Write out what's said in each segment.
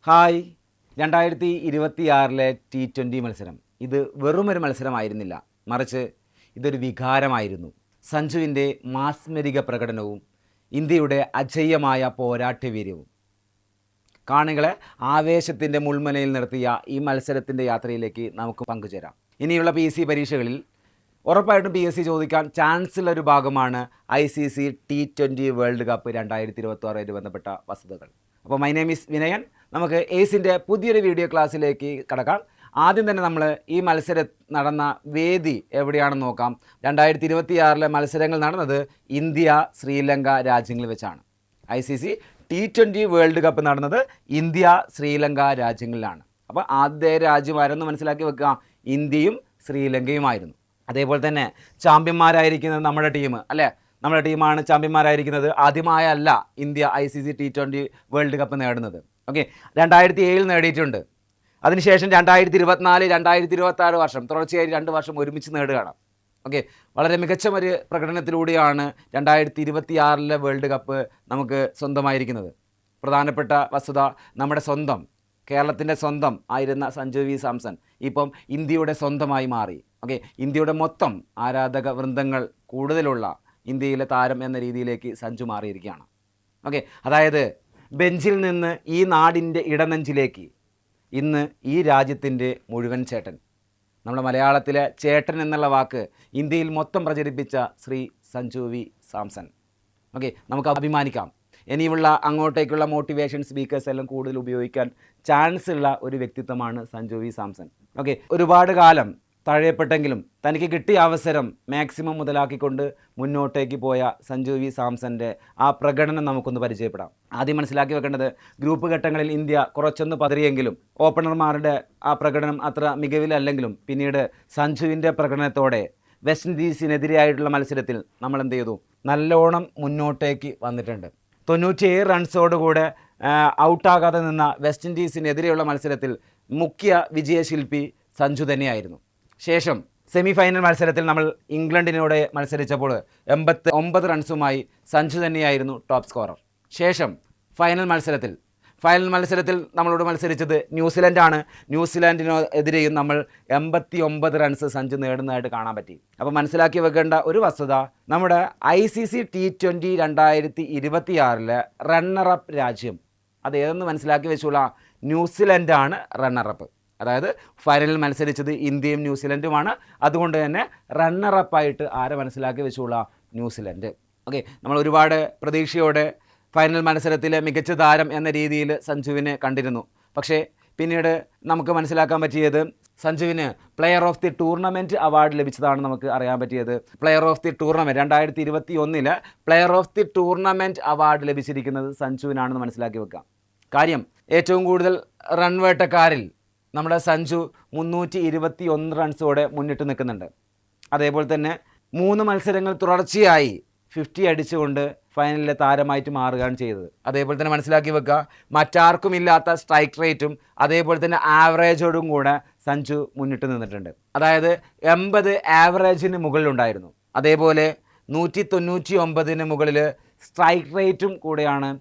Hi. 2026 T20 മത്സരം ഇത് വെറുമൊരു മത്സരമായിരുന്നില്ല, മറിച്ച് ഇതൊരു വികാരമായിരുന്നു. സഞ്ജുവിൻ്റെ മാസ്മരിക പ്രകടനവും ഇന്ത്യയുടെ അജയ്യമായ പോരാട്ടവീര്യവും കാണികളെ ആവേശത്തിൻ്റെ മുൾമുനയിൽ നിർത്തിയ ഈ മത്സരത്തിൻ്റെ യാത്രയിലേക്ക് നമുക്ക് പങ്കുചേരാം. ഇനിയുള്ള PSC പരീക്ഷകളിൽ ഉറപ്പായിട്ടും PSC ചോദിക്കാൻ ചാൻസുള്ളൊരു ഭാഗമാണ് ICC T20 വേൾഡ് കപ്പ് 2026 ബന്ധപ്പെട്ട വസ്തുതകൾ. അപ്പോൾ മൈ നെയിം ഈസ് വിനയൻ. നമുക്ക് ഏസിൻ്റെ പുതിയൊരു വീഡിയോ ക്ലാസ്സിലേക്ക് കടക്കാം. ആദ്യം തന്നെ നമ്മൾ ഈ മത്സരം നടന്ന വേദി എവിടെയാണെന്ന് നോക്കാം. 2026 മത്സരങ്ങൾ നടന്നത് ഇന്ത്യ ശ്രീലങ്ക രാജ്യങ്ങളിൽ വെച്ചാണ്. ICC T20 വേൾഡ് കപ്പ് നടന്നത് ഇന്ത്യ ശ്രീലങ്ക രാജ്യങ്ങളിലാണ്. അപ്പോൾ ആദ്യ രാജ്യമാരെന്ന് മനസ്സിലാക്കി വെക്കുക, ഇന്ത്യയും ശ്രീലങ്കയുമായിരുന്നു. അതേപോലെ തന്നെ ചാമ്പ്യന്മാരായിരിക്കുന്നത് നമ്മുടെ ടീം അല്ലേ, നമ്മുടെ ടീമാണ് ചാമ്പ്യന്മാരായിരിക്കുന്നത്. ആദ്യമായല്ല India ICC T20 world cup നേടുന്നത്. ഓക്കെ, 2007 നേടിയിട്ടുണ്ട്. അതിനുശേഷം 2024, 2026 വർഷം തുടർച്ചയായി 2 വർഷം ഒരുമിച്ച് നേടുകയാണ്. ഓക്കെ, വളരെ മികച്ച ഒരു പ്രകടനത്തിലൂടെയാണ് 2026 വേൾഡ് കപ്പ് നമുക്ക് സ്വന്തമായിരിക്കുന്നത്. പ്രധാനപ്പെട്ട വസ്തുത, നമ്മുടെ സ്വന്തം കേരളത്തിൻ്റെ സ്വന്തം ആയിരുന്ന സഞ്ജു വി സാംസൺ ഇപ്പം ഇന്ത്യയുടെ സ്വന്തമായി മാറി. ഓക്കെ, ഇന്ത്യയുടെ മൊത്തം ആരാധക വൃന്ദങ്ങൾ കൂടുതലുള്ള ഇന്ത്യയിലെ താരം എന്ന രീതിയിലേക്ക് സഞ്ജു മാറിയിരിക്കുകയാണ്. ഓക്കെ, അതായത് ബെഞ്ചിൽ നിന്ന് ഈ നാടിൻ്റെ ഇടനെഞ്ചിലേക്ക് ഇന്ന് ഈ രാജ്യത്തിൻ്റെ മുഴുവൻ ചേട്ടൻ, നമ്മുടെ മലയാളത്തിലെ ചേട്ടൻ എന്നുള്ള വാക്ക് ഇന്ത്യയിൽ മൊത്തം പ്രചരിപ്പിച്ച ശ്രീ സഞ്ജു വി സാംസൺ. ഓക്കെ, നമുക്ക് അഭിമാനിക്കാം. ഇനിയുള്ള അങ്ങോട്ടേക്കുള്ള മോട്ടിവേഷൻ സ്പീക്കേഴ്സ് എല്ലാം കൂടുതൽ ഉപയോഗിക്കാൻ ചാൻസ് ഉള്ള ഒരു വ്യക്തിത്വമാണ് സഞ്ജു വി സാംസൺ. ഓക്കെ, ഒരുപാട് കാലം തഴയപ്പെട്ടെങ്കിലും തനിക്ക് കിട്ടിയ അവസരം മാക്സിമം മുതലാക്കിക്കൊണ്ട് മുന്നോട്ടേക്ക് പോയ സഞ്ജു വി സാംസൻ്റെ ആ പ്രകടനം നമുക്കൊന്ന് പരിചയപ്പെടാം. ആദ്യം മനസ്സിലാക്കി വെക്കേണ്ടത്, ഗ്രൂപ്പ് ഘട്ടങ്ങളിൽ ഇന്ത്യ കുറച്ചൊന്ന് പതറിയെങ്കിലും ഓപ്പണർമാരുടെ ആ പ്രകടനം അത്ര മികവിലല്ലെങ്കിലും പിന്നീട് സഞ്ജുവിൻ്റെ പ്രകടനത്തോടെ വെസ്റ്റ് ഇൻഡീസിനെതിരെയായിട്ടുള്ള മത്സരത്തിൽ നമ്മൾ എന്ത് ചെയ്തു, നല്ലോണം മുന്നോട്ടേക്ക് വന്നിട്ടുണ്ട്. 97 റൺസോടുകൂടെ ഔട്ടാകാതെ നിന്ന വെസ്റ്റ് ഇൻഡീസിനെതിരെയുള്ള മത്സരത്തിൽ മുഖ്യ വിജയശില്പി സഞ്ജു തന്നെയായിരുന്നു. ശേഷം സെമി ഫൈനൽ മത്സരത്തിൽ നമ്മൾ ഇംഗ്ലണ്ടിനോട് മത്സരിച്ചപ്പോൾ 89 റൺസുമായി സഞ്ജു തന്നെയായിരുന്നു ടോപ്പ് സ്കോറർ. ശേഷം ഫൈനൽ മത്സരത്തിൽ നമ്മളോട് മത്സരിച്ചത് ന്യൂസിലൻഡാണ്. ന്യൂസിലാൻഡിനെതിരെയും നമ്മൾ 89 റൺസ് സഞ്ജു നേടുന്നതായിട്ട് കാണാൻ പറ്റി. അപ്പോൾ മനസ്സിലാക്കി വെക്കേണ്ട ഒരു വസ്തുത, നമ്മുടെ ICC T20 2026 റണ്ണറപ്പ് രാജ്യം അത് ഏതെന്ന് മനസ്സിലാക്കി വെച്ചുള്ള ന്യൂസിലൻഡാണ് റണ്ണറപ്പ്. അതായത് ഫൈനലിൽ മത്സരിച്ചത് ഇന്ത്യയും ന്യൂസിലൻഡുമാണ്. അതുകൊണ്ട് തന്നെ റണ്ണറപ്പായിട്ട് ആരെ മനസ്സിലാക്കി വെച്ചുള്ള ന്യൂസിലൻഡ്. ഓക്കെ, നമ്മൾ ഒരുപാട് പ്രതീക്ഷയോടെ ഫൈനൽ മത്സരത്തിലെ മികച്ച താരം എന്ന രീതിയിൽ സഞ്ജുവിനെ കണ്ടിരുന്നു. പക്ഷേ പിന്നീട് നമുക്ക് മനസ്സിലാക്കാൻ പറ്റിയത്, സഞ്ജുവിന് player of the tournament award ലഭിച്ചതാണ് നമുക്ക് അറിയാൻ പറ്റിയത്. Player of the tournament 2021 player of the tournament award ലഭിച്ചിരിക്കുന്നത് സഞ്ജുവിനാണെന്ന് മനസ്സിലാക്കി വെക്കാം. കാര്യം, ഏറ്റവും കൂടുതൽ റൺ വേട്ടക്കാരിൽ നമ്മുടെ സഞ്ജു 321 റൺസോടെ മുന്നിട്ട് നിൽക്കുന്നുണ്ട്. അതേപോലെ തന്നെ 3 മത്സരങ്ങൾ തുടർച്ചയായി 50 അടിച്ചുകൊണ്ട് ഫൈനലിലെ താരമായിട്ട് മാറുകയാണ് ചെയ്തത്. അതേപോലെ തന്നെ മനസ്സിലാക്കി വെക്കുക, മറ്റാർക്കുമില്ലാത്ത സ്ട്രൈക്ക് റേറ്റും അതേപോലെ തന്നെ ആവറേജോടും കൂടെ സഞ്ജു മുന്നിട്ട് നിന്നിട്ടുണ്ട്. അതായത് 80 ആവറേജിന് മുകളിലുണ്ടായിരുന്നു. അതേപോലെ 199 മുകളിൽ സ്ട്രൈക്ക് റേറ്റും കൂടെയാണ്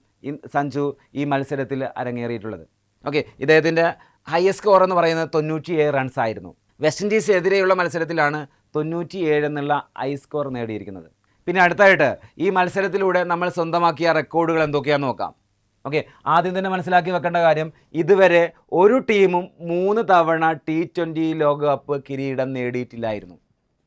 സഞ്ജു ഈ മത്സരത്തിൽ അരങ്ങേറിയിട്ടുള്ളത്. ഓക്കെ, ഇദ്ദേഹത്തിൻ്റെ ഹയസ്റ്റ് സ്കോർ എന്ന് പറയുന്നത് 97 റൺസ് ആയിരുന്നു. വെസ്റ്റ് ഇൻഡീസ് എതിരെയുള്ള മത്സരത്തിലാണ് 97 എന്നുള്ള ഹൈ സ്കോർ നേടിയിരിക്കുന്നത്. പിന്നെ അടുത്തായിട്ട് ഈ മത്സരത്തിലൂടെ നമ്മൾ സ്വന്തമാക്കിയ റെക്കോർഡുകൾ എന്തൊക്കെയാണെന്ന് നോക്കാം. ഓക്കെ, ആദ്യം തന്നെ മനസ്സിലാക്കി വെക്കേണ്ട കാര്യം, ഇതുവരെ ഒരു ടീമും 3 തവണ T20 ലോകകപ്പ് കിരീടം നേടിയിട്ടില്ലായിരുന്നു.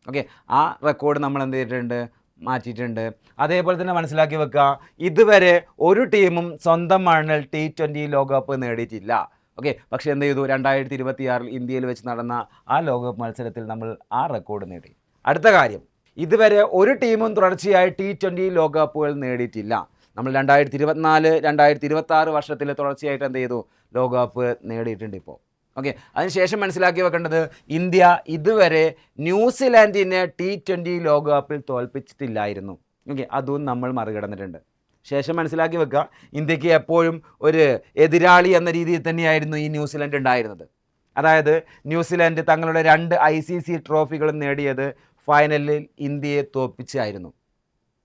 ഓക്കെ, ആ റെക്കോർഡ് നമ്മൾ എന്ത് ചെയ്തിട്ടുണ്ട്, മാറ്റിയിട്ടുണ്ട്. അതേപോലെ തന്നെ മനസ്സിലാക്കി വെക്കുക, ഇതുവരെ ഒരു ടീമും സ്വന്തം മണ്ണിൽ T20 ലോകകപ്പ് നേടിയിട്ടില്ല. ഓക്കെ, പക്ഷേ എന്ത് ചെയ്തു, 2026 ഇന്ത്യയിൽ വെച്ച് നടന്ന ആ ലോകകപ്പ് മത്സരത്തിൽ നമ്മൾ ആ റെക്കോർഡ് നേടി. അടുത്ത കാര്യം, ഇതുവരെ ഒരു ടീമും തുടർച്ചയായി T20 ലോകകപ്പുകൾ നേടിയിട്ടില്ല. നമ്മൾ 2024, 2026 വർഷത്തിൽ തുടർച്ചയായിട്ട് എന്ത് ചെയ്തു, ലോകകപ്പ് നേടിയിട്ടുണ്ട് ഇപ്പോൾ. ഓക്കെ, അതിനുശേഷം മനസ്സിലാക്കി വെക്കേണ്ടത്, ഇന്ത്യ ഇതുവരെ ന്യൂസിലാൻഡിനെ T20 ലോകകപ്പിൽ തോൽപ്പിച്ചിട്ടില്ലായിരുന്നു. ഓക്കെ, അതും നമ്മൾ മറികടന്നിട്ടുണ്ട്. ശേഷം മനസ്സിലാക്കി വെക്കുക, ഇന്ത്യക്ക് എപ്പോഴും ഒരു എതിരാളി എന്ന രീതിയിൽ തന്നെയായിരുന്നു ഈ ന്യൂസിലൻഡ് ഉണ്ടായിരുന്നത്. അതായത് ന്യൂസിലൻഡ് തങ്ങളുടെ 2 ICC ട്രോഫികളും നേടിയത് ഫൈനലിൽ ഇന്ത്യയെ തോൽപ്പിച്ചായിരുന്നു.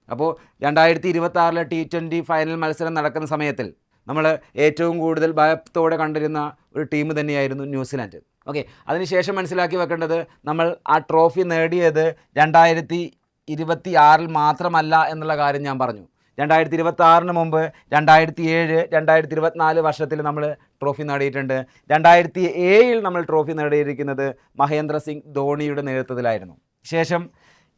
അപ്പോൾ 2026 T20 ഫൈനൽ മത്സരം നടക്കുന്ന സമയത്തിൽ നമ്മൾ ഏറ്റവും കൂടുതൽ ഭയത്തോടെ കണ്ടിരുന്ന ഒരു ടീം തന്നെയായിരുന്നു ന്യൂസിലാൻഡ്. ഓക്കെ, അതിനുശേഷം മനസ്സിലാക്കി വെക്കേണ്ടത് നമ്മൾ ആ ട്രോഫി നേടിയത് 2026 മാത്രമല്ല എന്നുള്ള കാര്യം ഞാൻ പറഞ്ഞു. 2026 മുമ്പ് 2007, 2024 വർഷത്തിൽ നമ്മൾ ട്രോഫി നേടിയിട്ടുണ്ട്. 2007 നമ്മൾ ട്രോഫി നേടിയിരിക്കുന്നത് മഹേന്ദ്ര സിംഗ് ധോണിയുടെ നേതൃത്വത്തിലായിരുന്നു. ശേഷം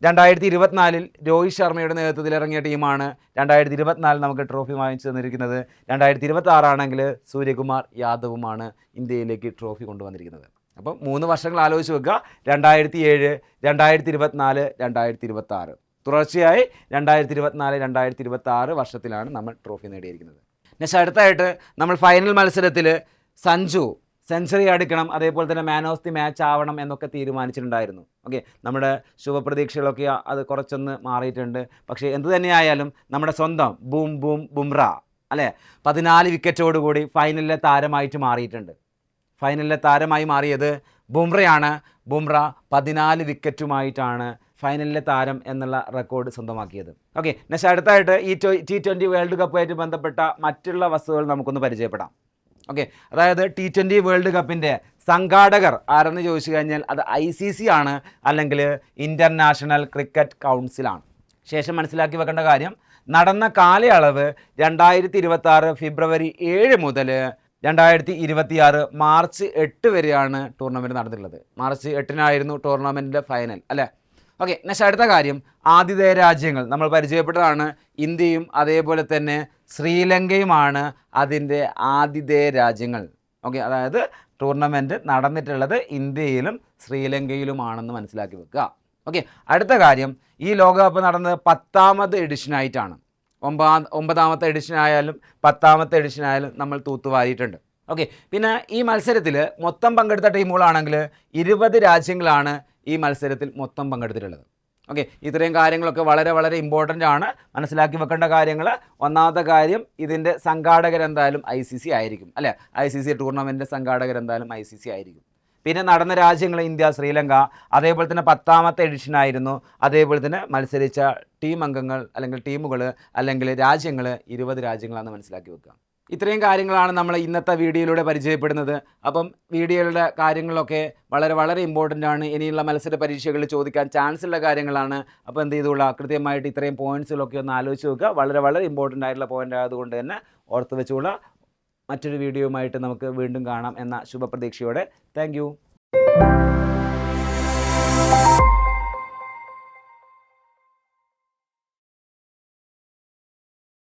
2024 രോഹിത് ശർമ്മയുടെ നേതൃത്വത്തിൽ ഇറങ്ങിയ ടീമാണ് 2024 നമുക്ക് ട്രോഫി വാങ്ങിച്ചു തന്നിരിക്കുന്നത്. 2026 ആണെങ്കിൽ സൂര്യകുമാർ യാദവുമാണ് ഇന്ത്യയിലേക്ക് ട്രോഫി കൊണ്ടുവന്നിരിക്കുന്നത്. അപ്പം 3 വർഷങ്ങൾ ആലോചിച്ച് വെക്കുക. 2007, 2024, 2026 തുടർച്ചയായി 2024, 2026 വർഷത്തിലാണ് നമ്മൾ ട്രോഫി നേടിയിരിക്കുന്നത്. നെക്സ്റ്റ് അടുത്തായിട്ട് നമ്മൾ ഫൈനൽ മത്സരത്തിൽ സഞ്ജു സെഞ്ചുറി അടിക്കണം, അതേപോലെ തന്നെ മാൻ ഓഫ് ദി മാച്ച് ആവണം എന്നൊക്കെ തീരുമാനിച്ചിട്ടുണ്ടായിരുന്നു. ഓക്കെ, നമ്മുടെ ശുഭപ്രതീക്ഷകളൊക്കെ അത് കുറച്ചൊന്ന് മാറിയിട്ടുണ്ട്. പക്ഷേ എന്തു തന്നെയായാലും നമ്മുടെ സ്വന്തം ബുംറ അല്ലേ 14 വിക്കറ്റോടുകൂടി ഫൈനലിലെ താരമായിട്ട് മാറിയിട്ടുണ്ട്. ഫൈനലിലെ താരമായി മാറിയത് ബുംറയാണ്. ബുംറ 14 വിക്കറ്റുമായിട്ടാണ് ഫൈനലിലെ താരം എന്നുള്ള റെക്കോർഡ് സ്വന്തമാക്കിയത്. ഓക്കെ, നെക്സ്റ്റ് അടുത്തായിട്ട് ഈ T20 വേൾഡ് കപ്പുമായിട്ട് ബന്ധപ്പെട്ട മറ്റുള്ള വസ്തുതകൾ നമുക്കൊന്ന് പരിചയപ്പെടാം. ഓക്കെ, അതായത് T20 വേൾഡ് കപ്പിൻ്റെ സംഘാടകർ ആരെന്ന് ചോദിച്ചു കഴിഞ്ഞാൽ അത് ICC ആണ്, അല്ലെങ്കിൽ ഇൻ്റർനാഷണൽ ക്രിക്കറ്റ് കൗൺസിലാണ്. ശേഷം മനസ്സിലാക്കി വെക്കേണ്ട കാര്യം, നടന്ന കാലയളവ് 2026 ഫെബ്രുവരി 7 മുതൽ 2026 മാർച്ച് 8 വരെയാണ് ടൂർണമെൻറ്റ് നടന്നിട്ടുള്ളത്. മാർച്ച് 8-നായിരുന്നു ടൂർണമെൻറ്റിൻ്റെ ഫൈനൽ അല്ലേ. ഓക്കെ, നെക്സ്റ്റ് അടുത്ത കാര്യം, ആതിഥേയ രാജ്യങ്ങൾ നമ്മൾ പരിചയപ്പെട്ടതാണ്. ഇന്ത്യയും അതേപോലെ തന്നെ ശ്രീലങ്കയുമാണ് അതിൻ്റെ ആതിഥേയ രാജ്യങ്ങൾ. ഓക്കെ, അതായത് ടൂർണമെൻറ്റ് നടന്നിട്ടുള്ളത് ഇന്ത്യയിലും ശ്രീലങ്കയിലുമാണെന്ന് മനസ്സിലാക്കി വെക്കുക. ഓക്കെ, അടുത്ത കാര്യം, ഈ ലോകകപ്പ് നടന്നത് 10ാമത് എഡിഷനായിട്ടാണ്. 9ാമത്തെ എഡിഷനായാലും 10ാമത്തെ എഡിഷനായാലും നമ്മൾ തൂത്തുവാരിയിട്ടുണ്ട്. ഓക്കെ, പിന്നെ ഈ മത്സരത്തിൽ മൊത്തം പങ്കെടുത്ത ടീമുകളാണെങ്കിൽ 20 രാജ്യങ്ങളാണ് ഈ മത്സരത്തിൽ മൊത്തം പങ്കെടുത്തിട്ടുള്ളത്. ഓക്കെ, ഇത്രയും കാര്യങ്ങളൊക്കെ വളരെ വളരെ ഇമ്പോർട്ടൻ്റ് ആണ്, മനസ്സിലാക്കി വെക്കേണ്ട കാര്യങ്ങൾ. ഒന്നാമത്തെ കാര്യം, ഇതിൻ്റെ സംഘാടകരെന്തായാലും ICC ആയിരിക്കും അല്ലേ. ICC ടൂർണമെൻറ്റിൻ്റെ സംഘാടകരെന്തായാലും ICC ആയിരിക്കും. പിന്നെ നടന്ന രാജ്യങ്ങൾ ഇന്ത്യ, ശ്രീലങ്ക, അതേപോലെ തന്നെ 10ാമത്തെ എഡിഷനായിരുന്നു. അതേപോലെ തന്നെ മത്സരിച്ച ടീം അംഗങ്ങൾ അല്ലെങ്കിൽ ടീമുകൾ അല്ലെങ്കിൽ രാജ്യങ്ങൾ 20 രാജ്യങ്ങളാണെന്ന് മനസ്സിലാക്കി വെക്കുക. ഇത്രയും കാര്യങ്ങളാണ് നമ്മൾ ഇന്നത്തെ വീഡിയോയിലൂടെ പരിചയപ്പെടുന്നത്. അപ്പം വീഡിയോയുടെ കാര്യങ്ങളൊക്കെ വളരെ വളരെ ഇമ്പോർട്ടൻ്റ് ആണ്. ഇനിയുള്ള മത്സര പരീക്ഷകളിൽ ചോദിക്കാൻ ചാൻസ് ഉള്ള കാര്യങ്ങളാണ്. അപ്പോൾ എന്ത് ചെയ്തോളാം, കൃത്യമായിട്ട് ഇത്രയും പോയിൻറ്റ്സുകളൊക്കെ ഒന്ന് ആലോചിച്ച് നോക്കുക. വളരെ വളരെ ഇമ്പോർട്ടൻ്റ് ആയിട്ടുള്ള പോയിൻ്റ് ആയതുകൊണ്ട് തന്നെ ഓർത്ത് വെച്ചുകൊള്ളുക. മറ്റൊരു വീഡിയോയുമായിട്ട് നമുക്ക് വീണ്ടും കാണാം എന്ന ശുഭപ്രതീക്ഷയോടെ. Thank you.